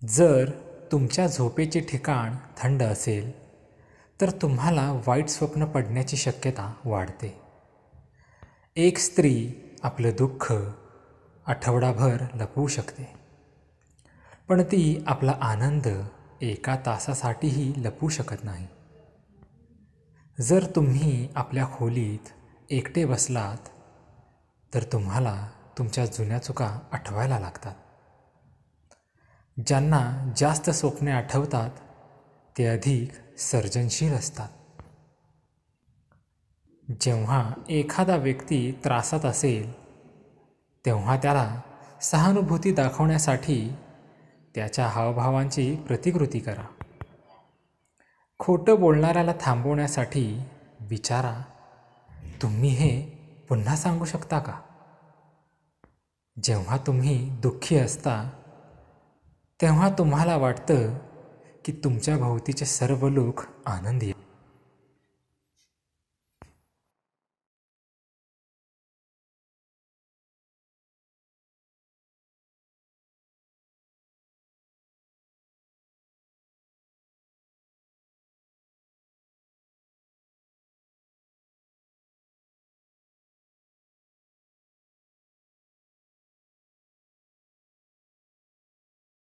जर तुमच्या झोपेचे ठिकाण थंड असेल तर तुम्हाला वाईट स्वप्न पडण्याची शक्यता वाढते. एक स्त्री आपलं दुःख आठवडाभर लपवू शकते, पण ती आपला आनंद एका तासासाठीही लपवू शकत नाही. जर तुम्ही आपल्या खोलीत एकटे बसलात तर तुम्हाला तुमच्या जुन्या चुका आठवायला लागतात. ज्यांना जास्त स्वप्ने आठवतात ते अधिक सर्जनशील असतात. जेव्हा एखादा व्यक्ती त्रासात असेल तेव्हा त्याला सहानुभूती दाखवण्यासाठी त्याच्या हावभावांची प्रतिकृती करा. खोटं बोलणाऱ्याला थांबवण्यासाठी विचारा, तुम्ही हे पुन्हा सांगू शकता का? जेव्हा तुम्ही दुःखी असता तेव्हा तुम्हाला वाटतं की तुमच्या भोवतीचे सर्व लोक आनंदी आहेत.